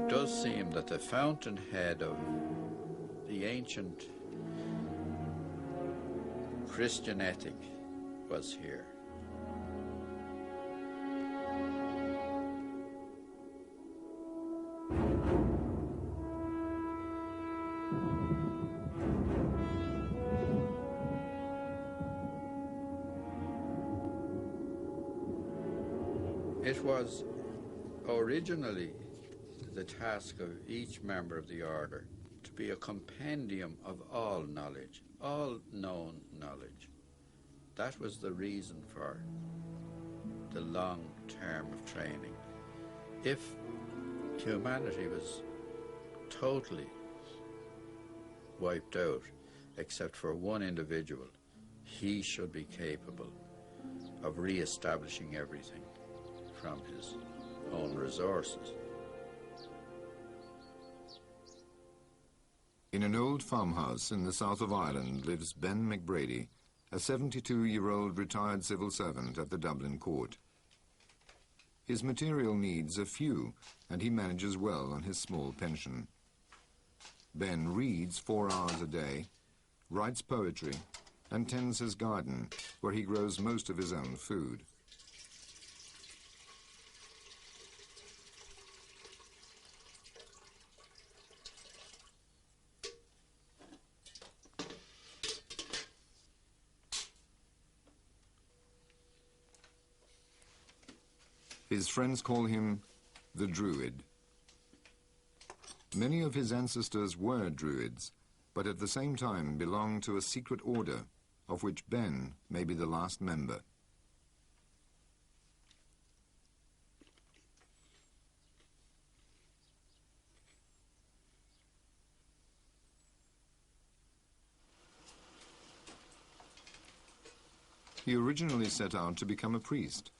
it does seem that the fountainhead of the ancient Christian ethic was here. It was originally the task of each member of the order to be a compendium of all knowledge, all known knowledge. That was the reason for the long term of training. If humanity was totally wiped out, except for one individual, he should be capable of re-establishing everything from his own resources. In an old farmhouse in the south of Ireland lives Ben McBrady, a 72-year-old retired civil servant at the Dublin court. His material needs are few, and he manages well on his small pension. Ben reads 4 hours a day, writes poetry, and tends his garden, where he grows most of his own food. His friends call him the Druid. Many of his ancestors were Druids, but at the same time belonged to a secret order, of which Ben may be the last member. He originally set out to become a priest.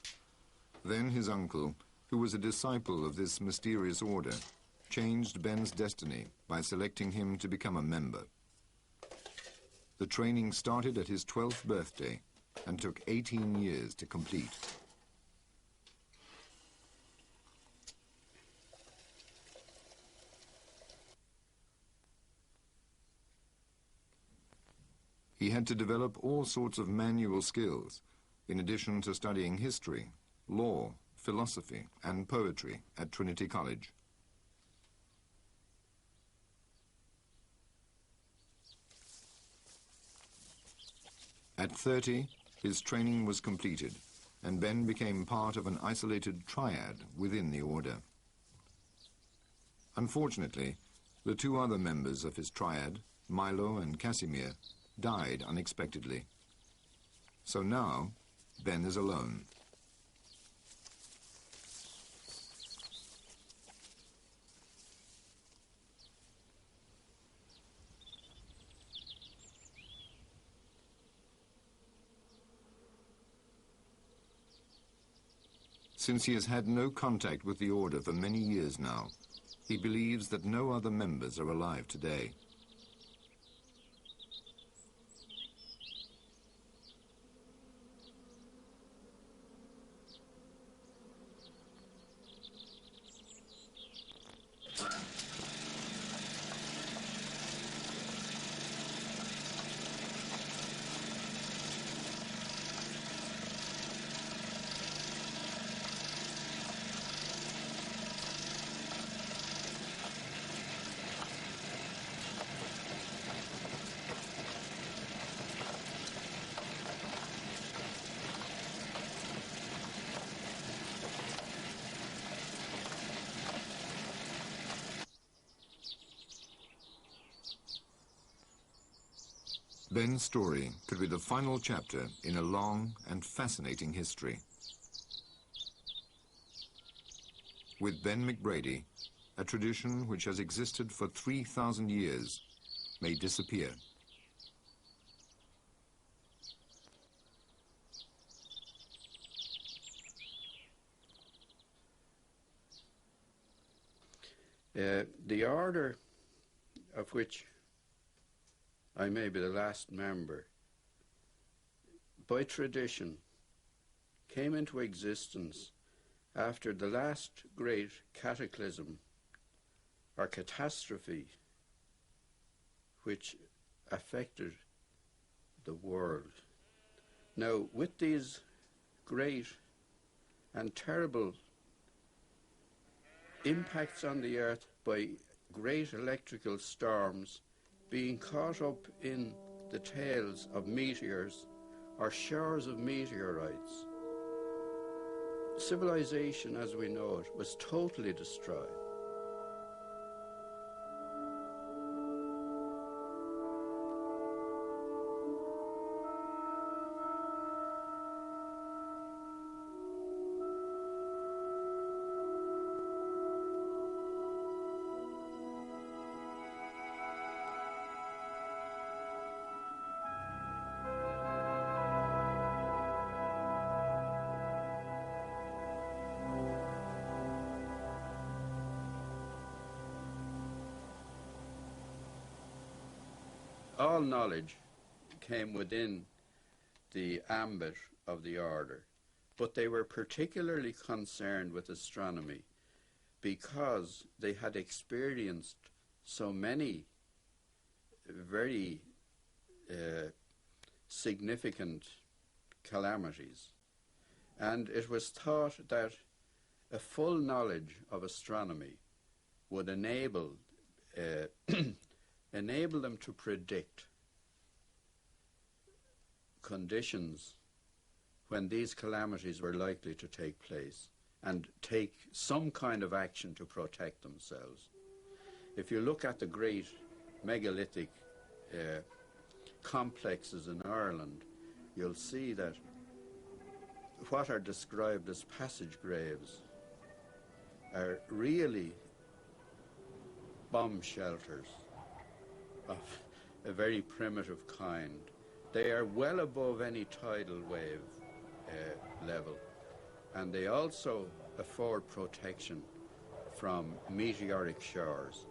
Then his uncle, who was a disciple of this mysterious order, changed Ben's destiny by selecting him to become a member. The training started at his 12th birthday and took 18 years to complete. He had to develop all sorts of manual skills, in addition to studying history, law, philosophy, and poetry at Trinity College. At 30, his training was completed, and Ben became part of an isolated triad within the order. Unfortunately, the 2 other members of his triad, Milo and Casimir, died unexpectedly. So now, Ben is alone. Since he has had no contact with the order for many years now, he believes that no other members are alive today. Ben's story could be the final chapter in a long and fascinating history. With Ben McBrady, a tradition which has existed for 3,000 years may disappear. The order of which I may be the last member, by tradition, came into existence after the last great cataclysm or catastrophe which affected the world. Now, with these great and terrible impacts on the earth by great electrical storms being caught up in the tails of meteors or showers of meteorites, civilization as we know it was totally destroyed. All knowledge came within the ambit of the order, but they were particularly concerned with astronomy because they had experienced so many very significant calamities. And it was thought that a full knowledge of astronomy would enable enable them to predict conditions when these calamities were likely to take place and take some kind of action to protect themselves. If you look at the great megalithic complexes in Ireland, you'll see that what are described as passage graves are really bomb shelters of a very primitive kind. They are well above any tidal wave level, and they also afford protection from meteoric showers.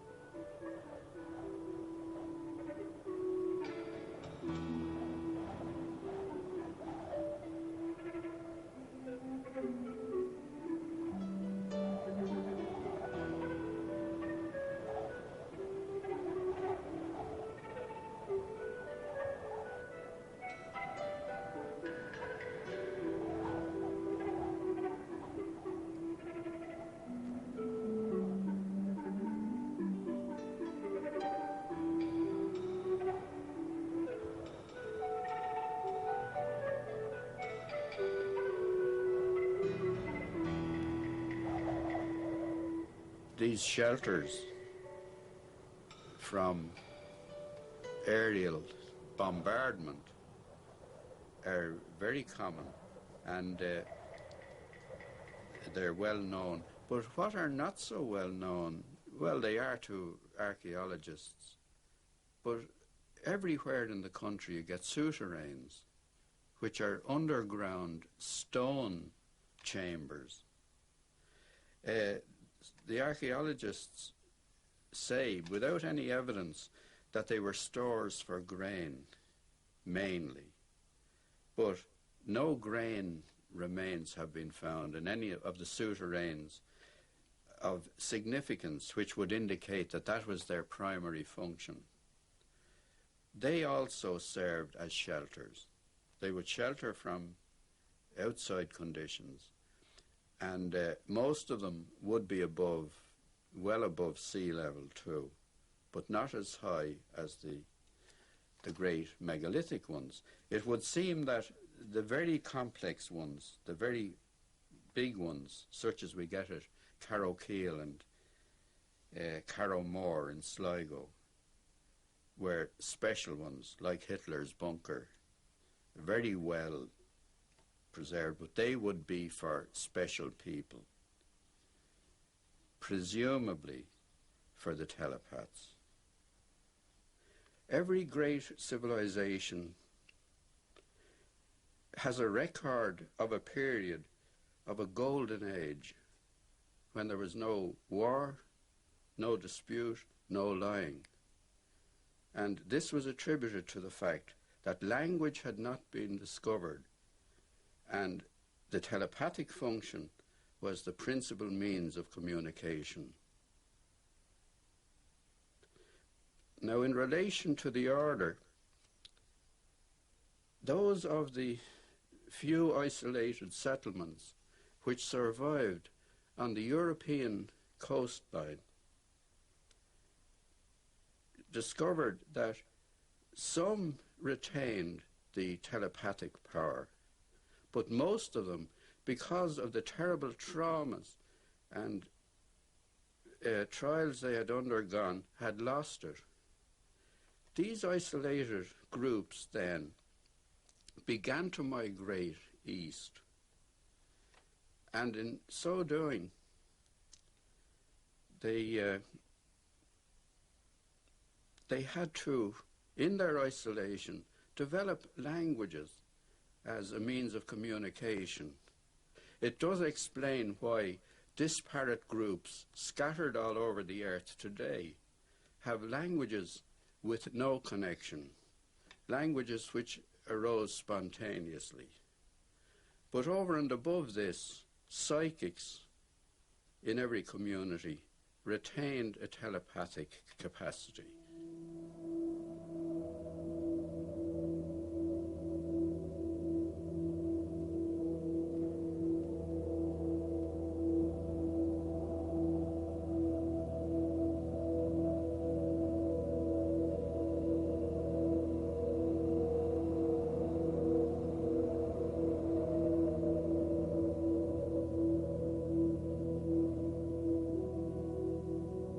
These shelters from aerial bombardment are very common, and they're well known. But what are not so well known, well, they are to archaeologists, but everywhere in the country you get souterrains, which are underground stone chambers. The archaeologists say, without any evidence, that they were stores for grain, mainly. But no grain remains have been found in any of the souterrains of significance, which would indicate that that was their primary function. They also served as shelters. They would shelter from outside conditions, and most of them would be above, well above sea level too, but not as high as the great megalithic ones. It would seem that the very complex ones, the very big ones, such as we get at Carrowkeel and Carrowmore in Sligo, were special ones, like Hitler's bunker, very well preserved, but they would be for special people, presumably for the telepaths. Every great civilization has a record of a period of a golden age when there was no war, no dispute, no lying. And this was attributed to the fact that language had not been discovered, and the telepathic function was the principal means of communication. Now, in relation to the order, those of the few isolated settlements which survived on the European coastline discovered that some retained the telepathic power, but most of them, because of the terrible traumas and trials they had undergone, had lost it. These isolated groups then began to migrate east, and in so doing, they had to, in their isolation, develop languages as a means of communication. It does explain why disparate groups scattered all over the earth today have languages with no connection, languages which arose spontaneously. But over and above this, psychics in every community retained a telepathic capacity.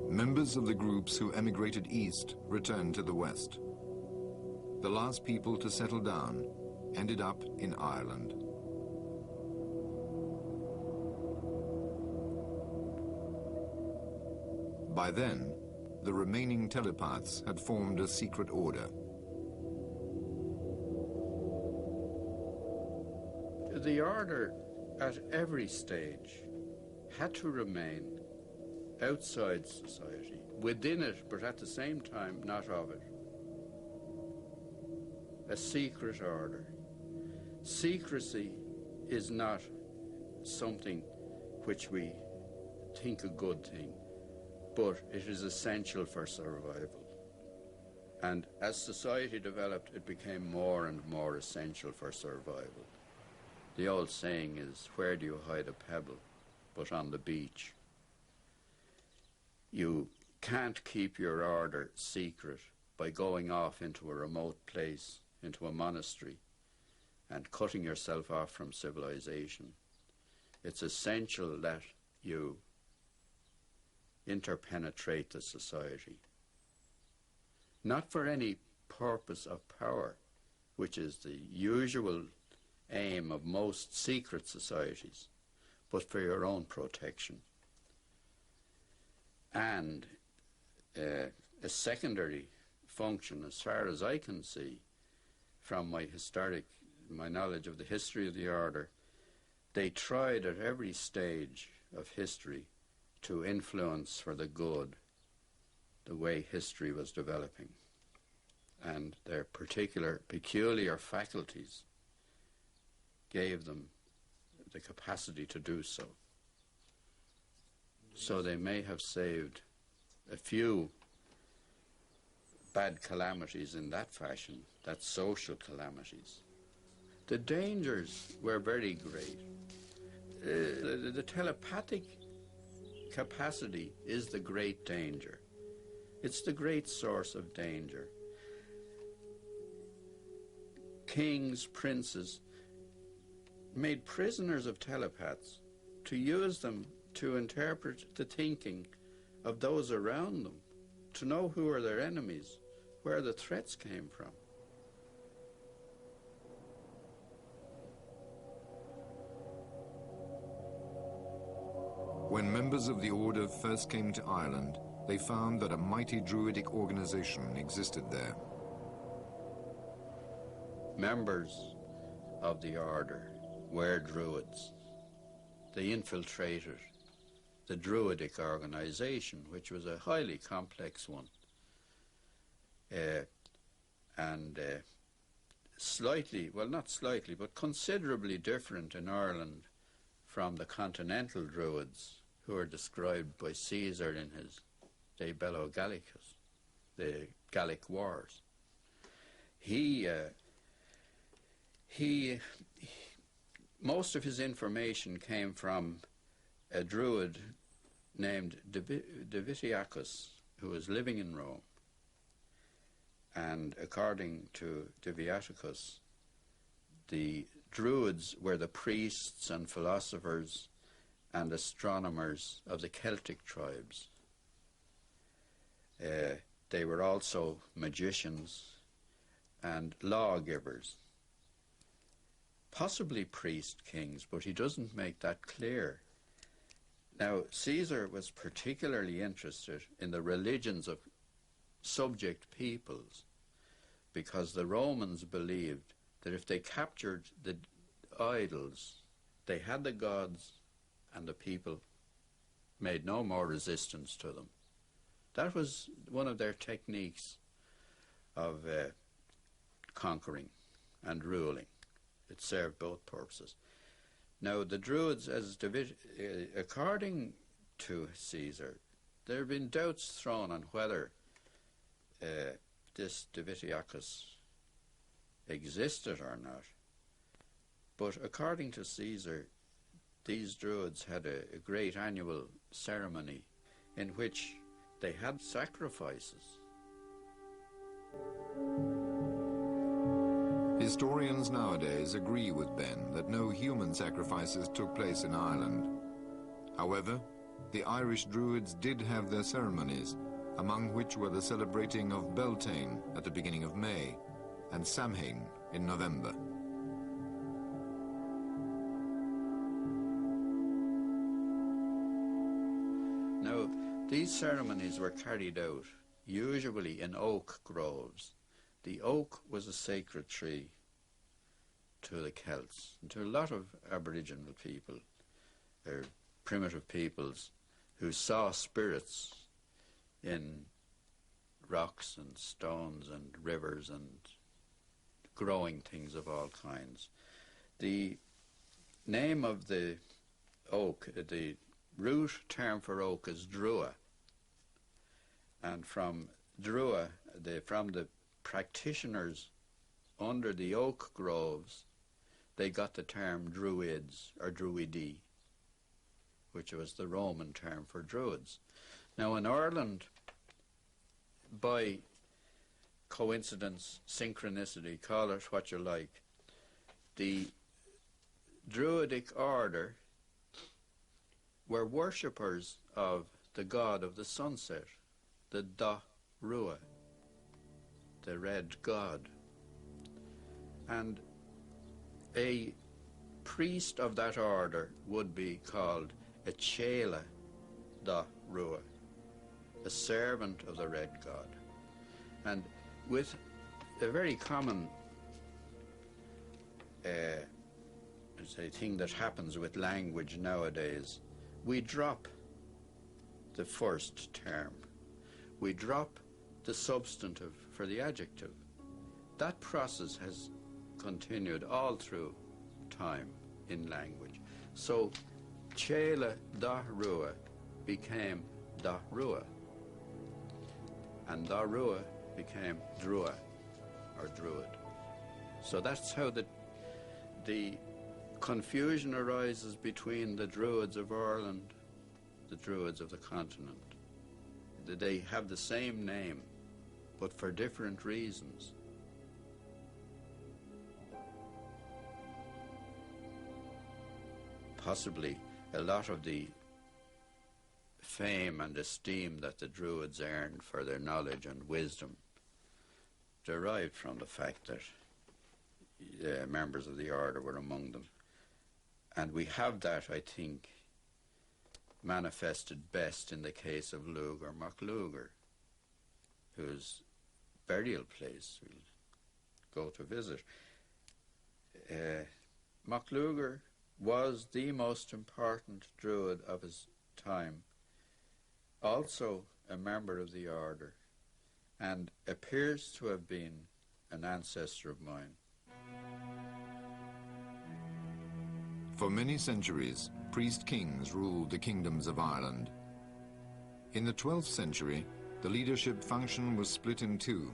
Members of the groups who emigrated east returned to the west. The last people to settle down ended up in Ireland. By then, the remaining telepaths had formed a secret order. The order at every stage had to remain outside society, within it, but at the same time not of it. A secret order. Secrecy is not something which we think a good thing, but it is essential for survival. And as society developed, it became more and more essential for survival. The old saying is, where do you hide a pebble but on the beach? You can't keep your order secret by going off into a remote place, into a monastery, and cutting yourself off from civilization. It's essential that you interpenetrate the society. Not for any purpose of power, which is the usual aim of most secret societies, but for your own protection. And a secondary function, as far as I can see, from my knowledge of the history of the order, they tried at every stage of history to influence for the good the way history was developing. And their peculiar faculties gave them the capacity to do so. So they may have saved a few bad calamities in that fashion, that's social calamities. The dangers were very great. The telepathic capacity is the great danger. It's the great source of danger. Kings, princes, made prisoners of telepaths to use them to interpret the thinking of those around them, to know who are their enemies, where the threats came from. When members of the order first came to Ireland, they found that a mighty druidic organization existed there. Members of the order were druids. They infiltrated the druidic organization, which was a highly complex one, and slightly, well, not slightly, but considerably different in Ireland from the continental druids who are described by Caesar in his De Bello Gallicus. the Gallic Wars. He most of his information came from a druid named Divitiacus, who was living in Rome. And according to Divitiacus, the Druids were the priests and philosophers and astronomers of the Celtic tribes. They were also magicians and lawgivers, possibly priest kings, but he doesn't make that clear. Now, Caesar was particularly interested in the religions of subject peoples, because the Romans believed that if they captured the idols, they had the gods, and the people made no more resistance to them. That was one of their techniques of conquering and ruling. It served both purposes. Now, the Druids, according to Caesar, there have been doubts thrown on whether this Divitiacus existed or not. But according to Caesar, these Druids had a great annual ceremony in which they had sacrifices. Historians nowadays agree with Ben that no human sacrifices took place in Ireland. However, the Irish Druids did have their ceremonies, among which were the celebrating of Beltane at the beginning of May and Samhain in November. Now, these ceremonies were carried out usually in oak groves. The oak was a sacred tree to the Celts and to a lot of Aboriginal people, or primitive peoples, who saw spirits in rocks and stones and rivers and growing things of all kinds. The name of the oak, the root term for oak is drua, and from drua, from the practitioners under the oak groves, they got the term druids or druidi, which was the Roman term for druids. Now in Ireland, by coincidence, synchronicity, call it what you like, the Druidic order were worshippers of the god of the sunset, the Da Rua, the red god. And a priest of that order would be called a Chela Da Rua, a servant of the red god. And with a very common thing that happens with language nowadays, we drop the first term. We drop the substantive for the adjective. That process has continued all through time in language. So Chela Da Rua became Da Rua, and Da Rua became Drua or Druid. So that's how the confusion arises between the Druids of Ireland, the Druids of the continent. They have the same name, but for different reasons. Possibly a lot of the fame and esteem that the Druids earned for their knowledge and wisdom derived from the fact that members of the order were among them. And we have that, I think, manifested best in the case of Lugar MacLugar, whose burial place we'll go to visit. MacLugar was the most important Druid of his time, also a member of the order, and appears to have been an ancestor of mine. For many centuries, priest kings ruled the kingdoms of Ireland. In the 12th century, the leadership function was split in two.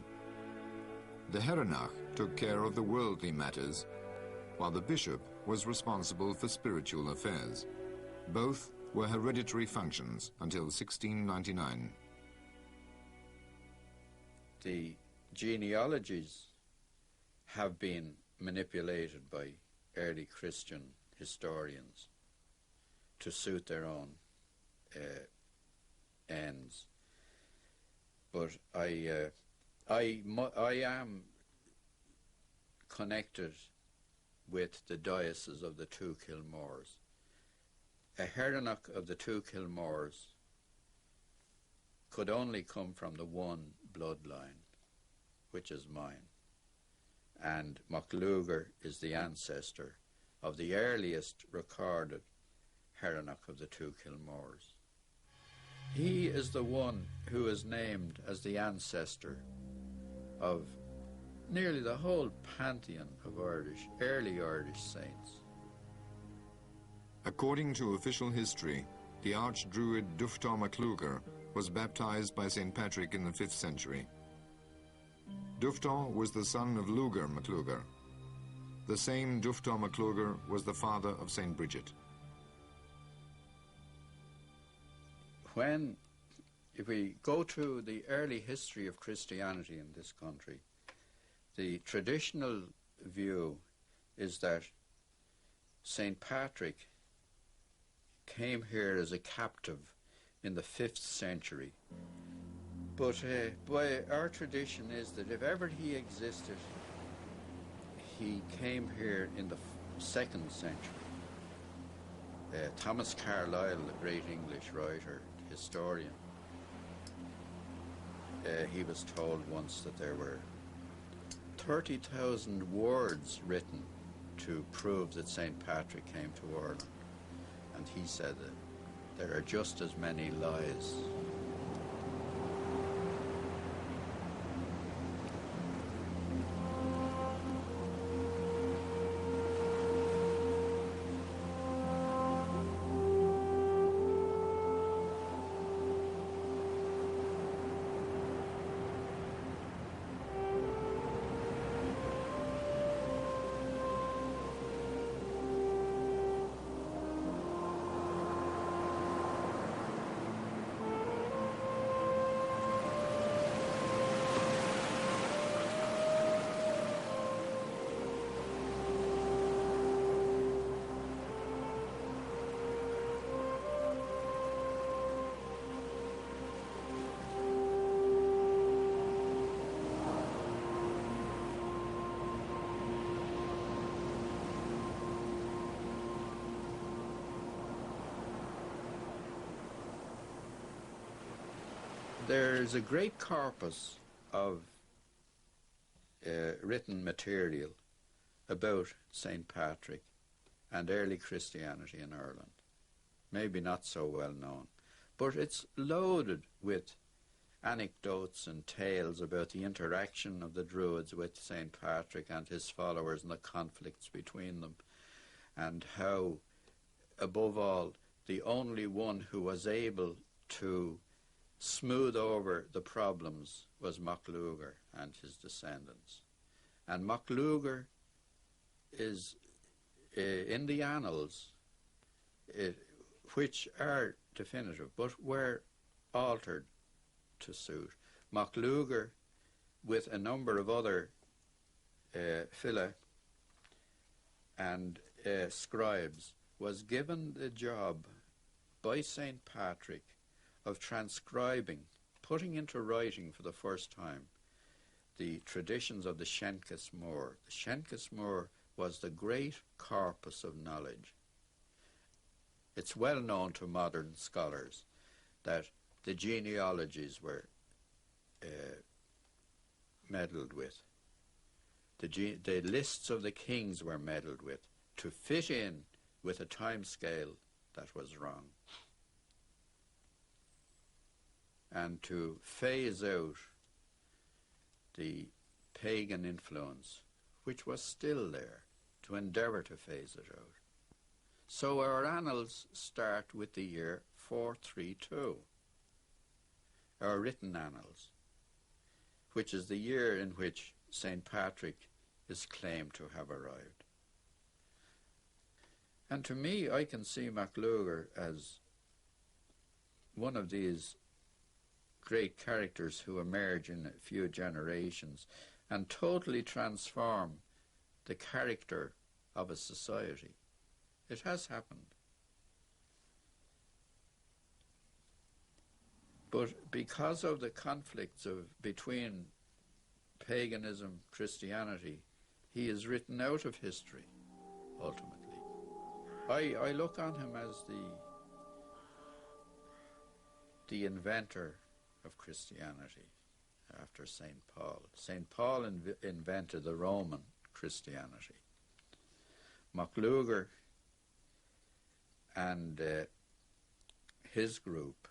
The Herenach took care of the worldly matters, while the bishop was responsible for spiritual affairs. Both were hereditary functions until 1699. The genealogies have been manipulated by early Christian historians to suit their own ends. But I am connected with the diocese of the two Kilmores. A Herenach of the two Kilmores could only come from the one bloodline, which is mine. And MacLugar is the ancestor of the earliest recorded Herenach of the two Kilmores. He is the one who is named as the ancestor of nearly the whole pantheon of early Irish saints. According to official history, the Archdruid Duftar MacLugar was baptized by St. Patrick in the 5th century. Duftar was the son of Lugar MacLugar. The same Duftar MacLugar was the father of St. Bridget. If we go to the early history of Christianity in this country, the traditional view is that St. Patrick came here as a captive in the 5th century. But by our tradition is that if ever he existed, he came here in the 2nd century. Thomas Carlyle, the great English writer, historian, he was told once that there were 30,000 words written to prove that St. Patrick came to Ireland. And he said that there are just as many lies. There's a great corpus of written material about St. Patrick and early Christianity in Ireland. Maybe not so well known, but it's loaded with anecdotes and tales about the interaction of the Druids with St. Patrick and his followers and the conflicts between them, and how, above all, the only one who was able to smooth over the problems was MacLugar and his descendants. And MacLugar is in the annals, which are definitive, but were altered to suit. MacLugar, with a number of other filla and scribes, was given the job by St. Patrick of transcribing, putting into writing for the first time, the traditions of the Shenkas Mór. The Shenkas Mór was the great corpus of knowledge. It's well known to modern scholars that the genealogies were meddled with. The lists of the kings were meddled with to fit in with a time scale that was wrong, and to phase out the pagan influence, which was still there, to endeavour to phase it out. So our annals start with the year 432. our written annals, which is the year in which St. Patrick is claimed to have arrived. And to me, I can see MacLugar as one of these great characters who emerge in a few generations and totally transform the character of a society. It has happened. But because of the conflicts between paganism, Christianity, he is written out of history, ultimately. I look on him as the inventor of Christianity after St. Paul. St. Paul invented the Roman Christianity. MacLugar and his group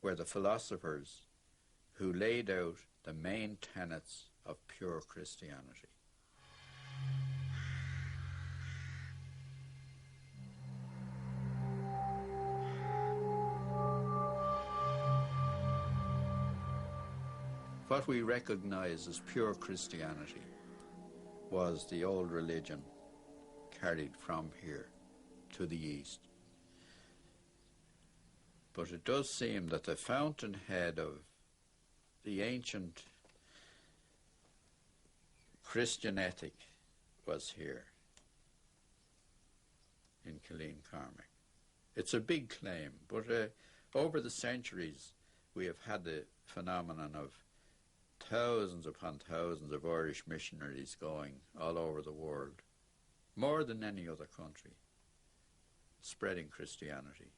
were the philosophers who laid out the main tenets of pure Christianity. What we recognize as pure Christianity was the old religion carried from here to the east. But it does seem that the fountainhead of the ancient Christian ethic was here in Killeen-Cormac. It's a big claim, but over the centuries we have had the phenomenon of thousands upon thousands of Irish missionaries going all over the world, more than any other country, spreading Christianity.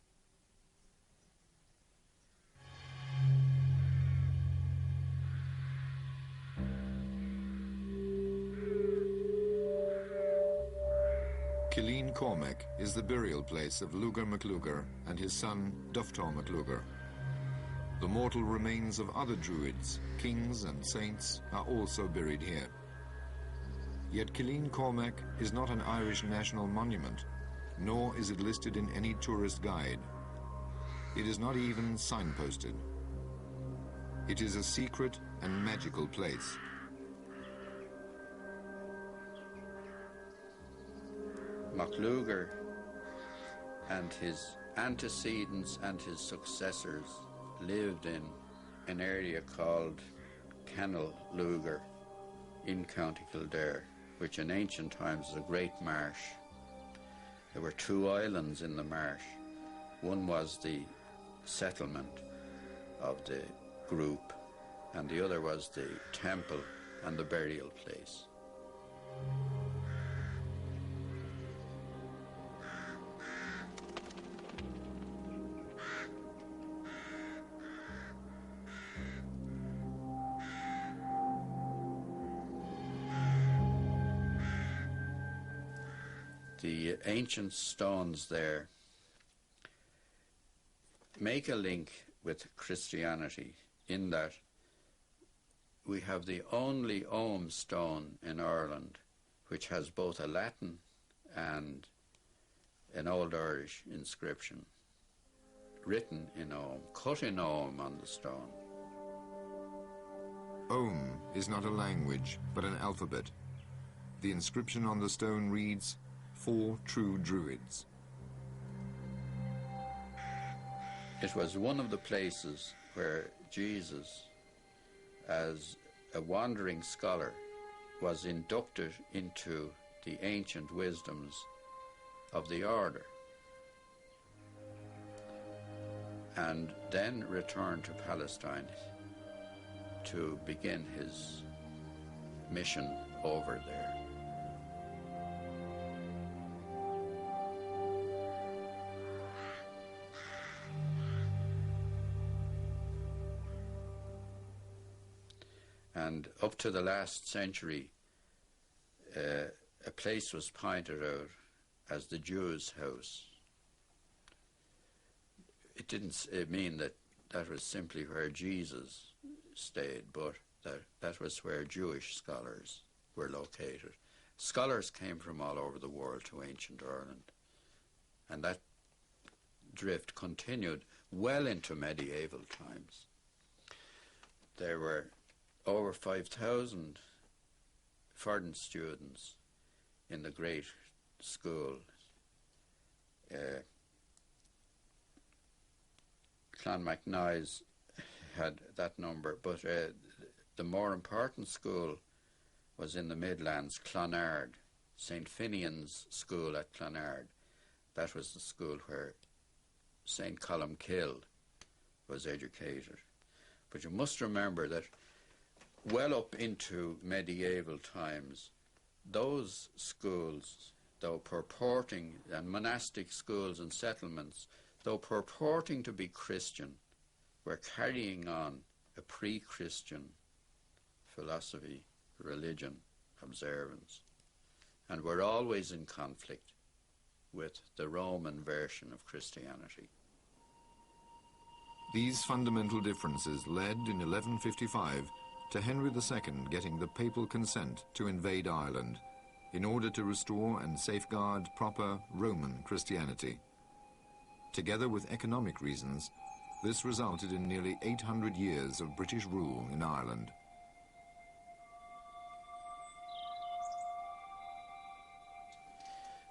Killeen-Cormac is the burial place of Lugar MacLugar and his son Duftar MacLugar. The mortal remains of other druids, kings and saints are also buried here. Yet Killeen-Cormac is not an Irish national monument, nor is it listed in any tourist guide. It is not even signposted. It is a secret and magical place. MacLugar and his antecedents and his successors lived in an area called Kennel Lugar in County Kildare, which in ancient times was a great marsh. There were two islands in the marsh. One was the settlement of the group, and the other was the temple and the burial place. The ancient stones there make a link with Christianity in that we have the only Ogham stone in Ireland which has both a Latin and an Old Irish inscription written in Ogham, cut in Ogham on the stone. Ogham is not a language, but an alphabet. The inscription on the stone reads, "For true Druids." It was one of the places where Jesus, as a wandering scholar, was inducted into the ancient wisdoms of the order, and then returned to Palestine to begin his mission over there. And up to the last century, a place was pointed out as the Jew's house. It didn't mean that that was simply where Jesus stayed, but that was where Jewish scholars were located. Scholars came from all over the world to ancient Ireland, and that drift continued well into medieval times. there were over 5,000 foreign students in the great school. Clonmacnoise had that number, but the more important school was in the Midlands, Clonard, St. Finian's School at Clonard. That was the school where St. Columkill was educated. But you must remember that well up into medieval times, those schools, though purporting, and monastic schools and settlements, though purporting to be Christian, were carrying on a pre-Christian philosophy, religion, observance, and were always in conflict with the Roman version of Christianity. These fundamental differences led in 1155 to Henry II getting the papal consent to invade Ireland in order to restore and safeguard proper Roman Christianity. Together with economic reasons, this resulted in nearly 800 years of British rule in Ireland.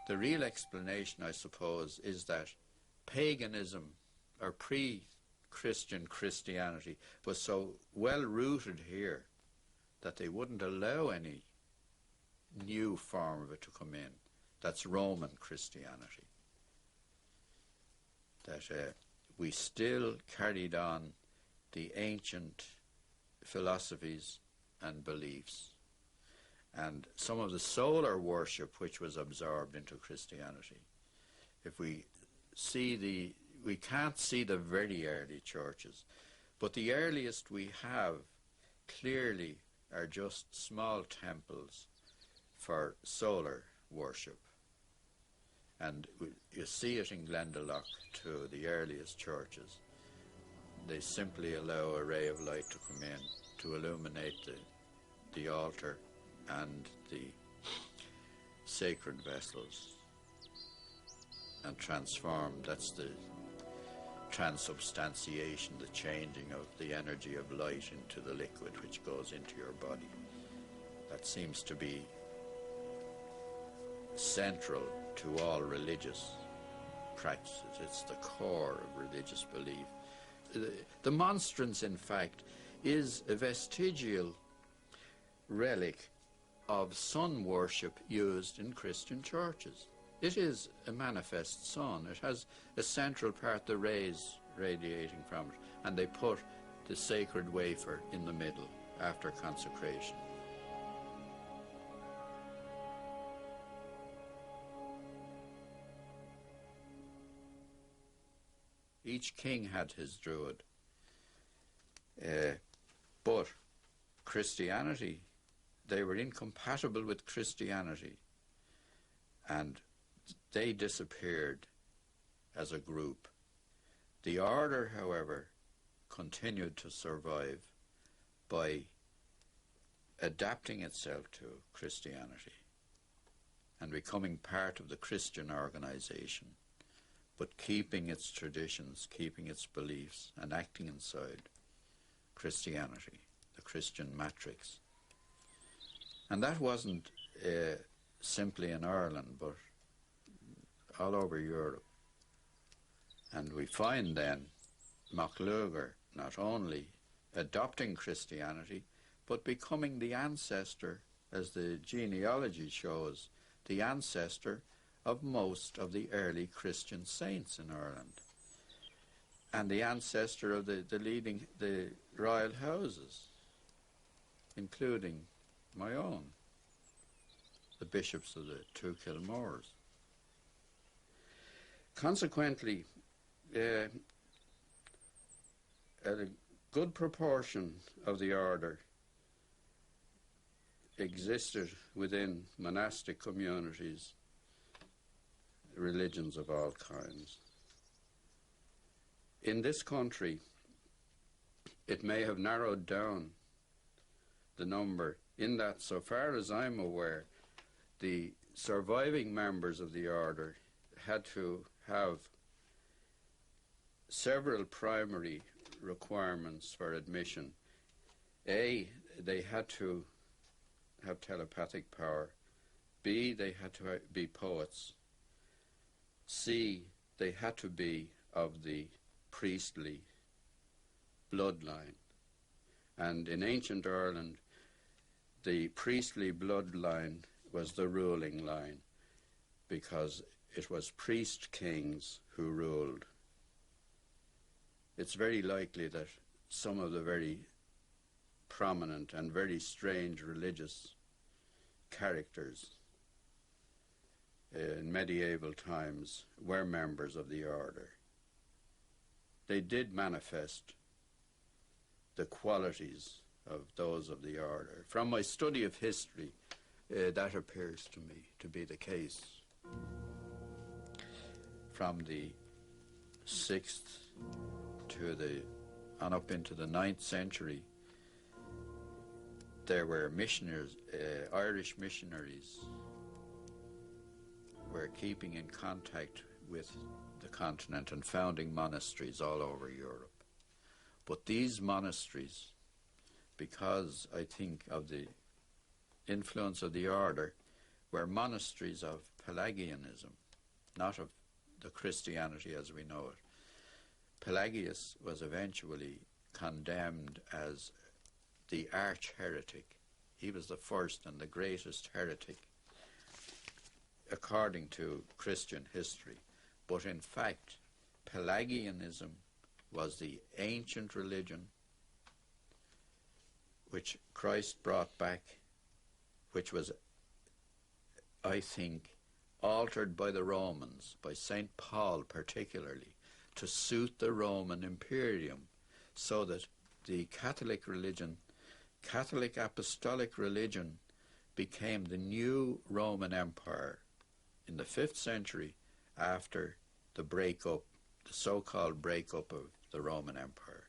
The real explanation, I suppose, is that paganism, or pre-Christian Christianity, was so well rooted here that they wouldn't allow any new form of it to come in. That's Roman Christianity. That we still carried on the ancient philosophies and beliefs, and some of the solar worship which was absorbed into Christianity. If we see we can't see the very early churches, but the earliest we have clearly are just small temples for solar worship. And you see it in Glendalough too, the earliest churches. They simply allow a ray of light to come in to illuminate the altar and the sacred vessels and transform. That's the transubstantiation, the changing of the energy of light into the liquid which goes into your body. That seems to be central to all religious practices. It's the core of religious belief. The monstrance, in fact, is a vestigial relic of sun worship used in Christian churches. It is a manifest sun. It has a central part, the rays radiating from it, and they put the sacred wafer in the middle after consecration. Each king had his druid, but Christianity, they were incompatible with Christianity, and they disappeared as a group. The order, however, continued to survive by adapting itself to Christianity and becoming part of the Christian organization, but keeping its traditions, keeping its beliefs, and acting inside Christianity, the Christian matrix. And that wasn't simply in Ireland, but all over Europe. And we find then MacLuger not only adopting Christianity, but becoming the ancestor, as the genealogy shows, the ancestor of most of the early Christian saints in Ireland, and the ancestor of the royal houses, including my own, the bishops of the two Kilmores. Consequently, a good proportion of the order existed within monastic communities, religions of all kinds. In this country, it may have narrowed down the number in that, so far as I'm aware, the surviving members of the order had to have several primary requirements for admission. A, they had to have telepathic power. B, they had to be poets. C, they had to be of the priestly bloodline. And in ancient Ireland, the priestly bloodline was the ruling line, because it was priest kings who ruled. It's very likely that some of the very prominent and very strange religious characters in medieval times were members of the order. They did manifest the qualities of those of the order. From my study of history, that appears to me to be the case. From the 6th to and up into the 9th century, there were missionaries, Irish missionaries were keeping in contact with the continent and founding monasteries all over Europe. But these monasteries, because I think of the influence of the order, were monasteries of Pelagianism, not of the Christianity as we know it. Pelagius was eventually condemned as the arch-heretic. He was the first and the greatest heretic according to Christian history. But in fact, Pelagianism was the ancient religion which Christ brought back, which was, I think, altered by the Romans, by St. Paul particularly, to suit the Roman imperium, so that the Catholic religion, Catholic apostolic religion, became the new Roman Empire in the 5th century after the breakup, the so-called breakup of the Roman Empire.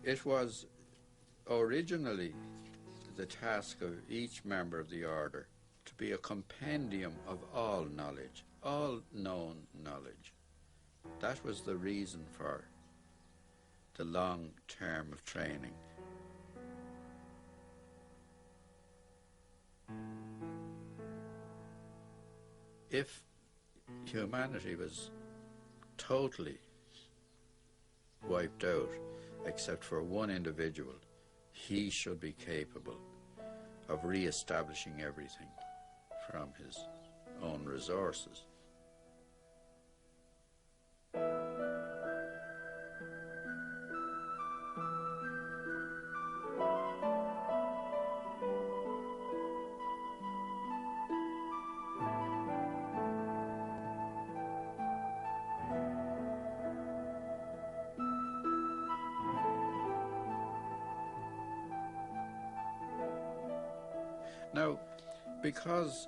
It was originally the task of each member of the order to be a compendium of all knowledge, all known knowledge. That was the reason for the long term of training. If humanity was totally wiped out, except for one individual, he should be capable of re-establishing everything from his own resources. Now, because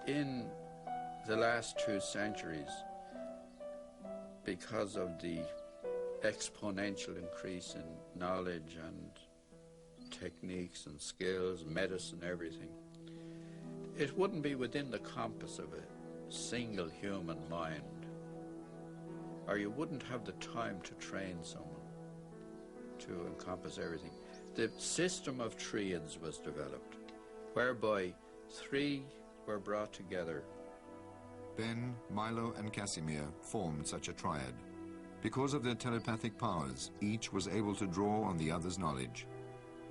in the last 2 centuries, because of the exponential increase in knowledge and techniques and skills, medicine, everything, it wouldn't be within the compass of a single human mind, or you wouldn't have the time to train someone to encompass everything. The system of triads was developed, whereby 3 were brought together. Ben, Milo, and Casimir formed such a triad. Because of their telepathic powers, each was able to draw on the other's knowledge.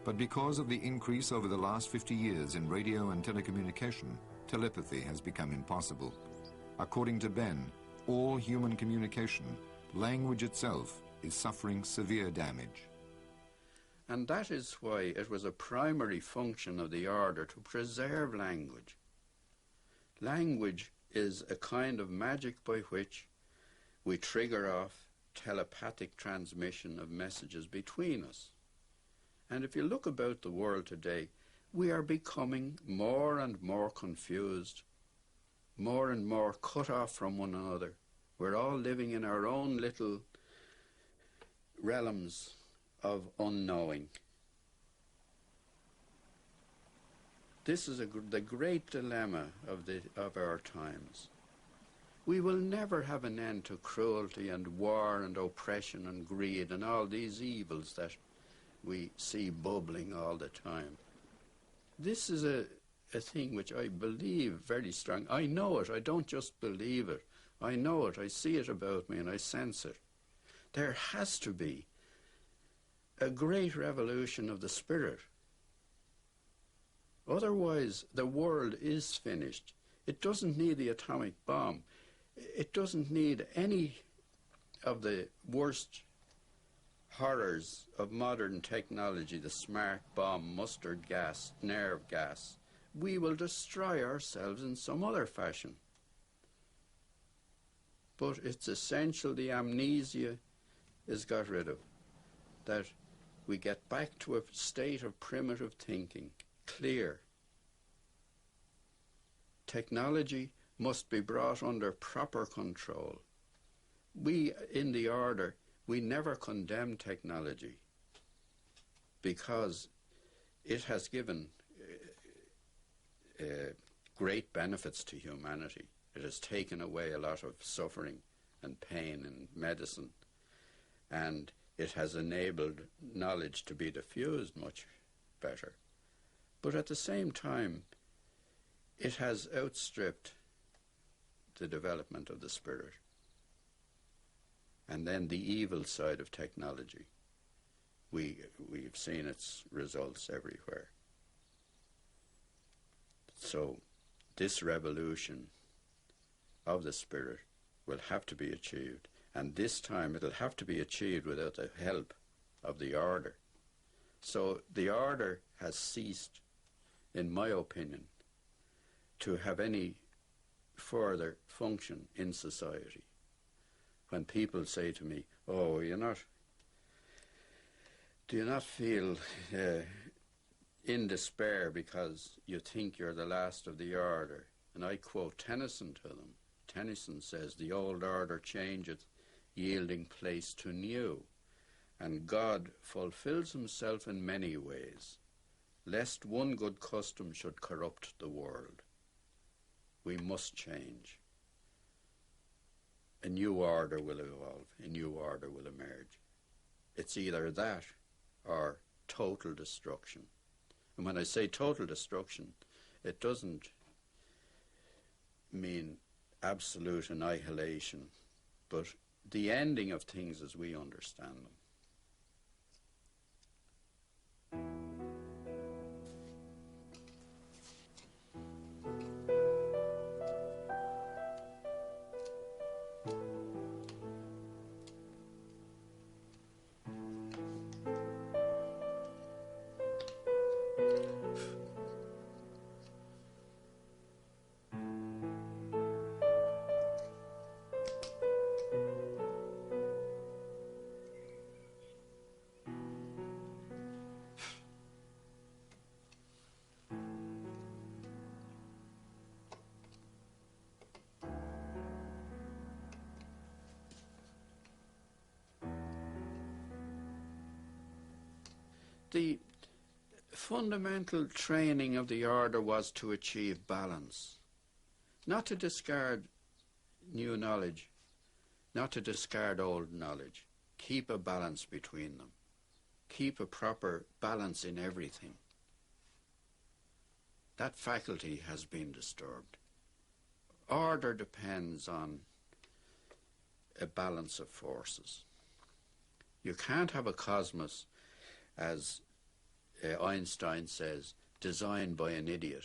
But because of the increase over the last 50 years in radio and telecommunication, telepathy has become impossible. According to Ben, all human communication, language itself, is suffering severe damage. And that is why it was a primary function of the order to preserve language. Language is a kind of magic by which we trigger off telepathic transmission of messages between us. And if you look about the world today, we are becoming more and more confused, more and more cut off from one another. We're all living in our own little realms of unknowing. This is the great dilemma of our times. We will never have an end to cruelty and war and oppression and greed and all these evils that we see bubbling all the time. This is a thing which I believe very strong. I know it. I don't just believe it. I know it. I see it about me and I sense it. There has to be a great revolution of the spirit. Otherwise, the world is finished. It doesn't need the atomic bomb. It doesn't need any of the worst horrors of modern technology, the smart bomb, mustard gas, nerve gas. We will destroy ourselves in some other fashion. But it's essential the amnesia is got rid of, that we get back to a state of primitive thinking, clear. Technology must be brought under proper control. We, in the order, we never condemn technology because it has given great benefits to humanity. It has taken away a lot of suffering and pain in medicine, and it has enabled knowledge to be diffused much better. But at the same time, it has outstripped the development of the spirit. And then the evil side of technology. We've seen its results everywhere. So this revolution of the spirit will have to be achieved. And this time it'll have to be achieved without the help of the order. So the order has ceased, in my opinion, to have any further function in society. When people say to me, oh, do you not feel in despair because you think you're the last of the order? And I quote Tennyson to them. Tennyson says, the old order changeth, yielding place to new, and God fulfills himself in many ways, lest one good custom should corrupt the world. We must change. A new order will evolve, a new order will emerge. It's either that or total destruction. And when I say total destruction, it doesn't mean absolute annihilation, but the ending of things as we understand them. The fundamental training of the order was to achieve balance, not to discard new knowledge, not to discard old knowledge. Keep a balance between them. Keep a proper balance in everything. That faculty has been disturbed. Order depends on a balance of forces. You can't have a cosmos, as Einstein says, designed by an idiot.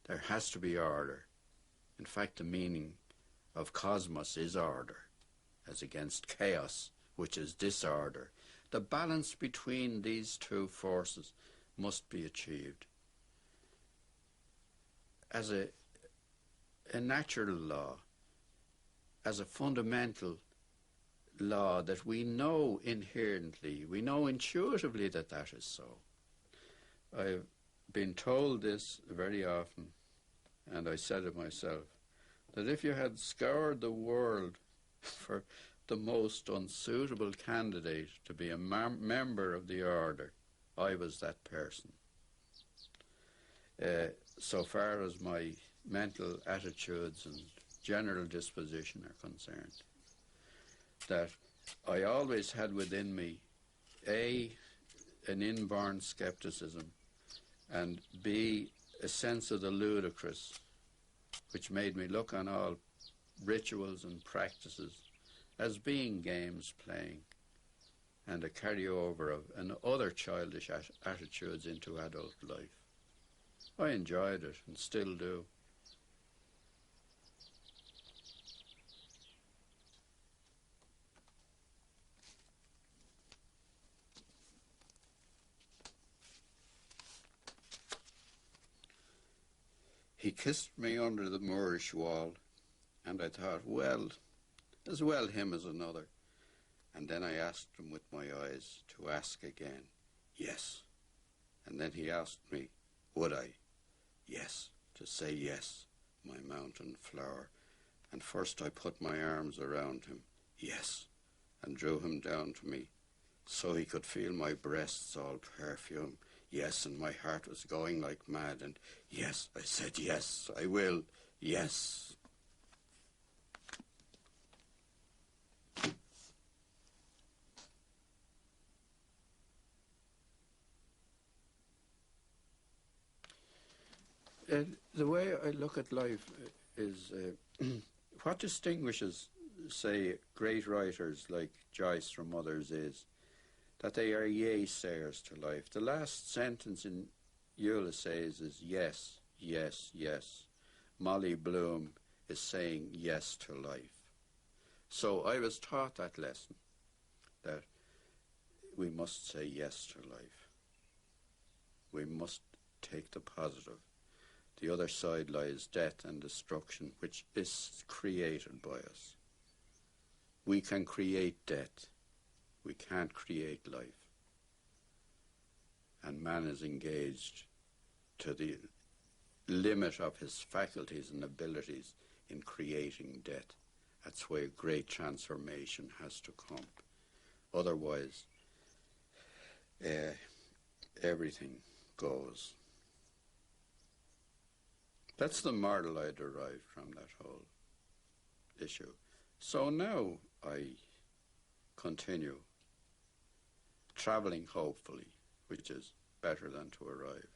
There has to be order. In fact, the meaning of cosmos is order, as against chaos, which is disorder. The balance between these two forces must be achieved. As a natural law, as a fundamental law that we know inherently, we know intuitively that that is so. I've been told this very often, and I said it myself, that if you had scoured the world for the most unsuitable candidate to be a member of the order, I was that person. So far as my mental attitudes and general disposition are concerned, that I always had within me A, an inborn skepticism, and B, a sense of the ludicrous, which made me look on all rituals and practices as being games playing, and a carryover of other childish attitudes into adult life. I enjoyed it and still do. He kissed me under the Moorish wall, and I thought, well, as well him as another. And then I asked him with my eyes to ask again, yes. And then he asked me, would I? Yes, to say yes, my mountain flower. And first I put my arms around him, yes, and drew him down to me, so he could feel my breasts all perfume. Yes, and my heart was going like mad, and yes, I said, yes, I will, yes. The way I look at life is what distinguishes, say, great writers like Joyce from others is that they are yea-sayers to life. The last sentence in Ulysses is yes, yes, yes. Molly Bloom is saying yes to life. So I was taught that lesson, that we must say yes to life. We must take the positive. The other side lies death and destruction, which is created by us. We can create death. We can't create life. And man is engaged to the limit of his faculties and abilities in creating death. That's why a great transformation has to come. Otherwise, everything goes. That's the moral I derived from that whole issue. So now I continue traveling hopefully, which is better than to arrive.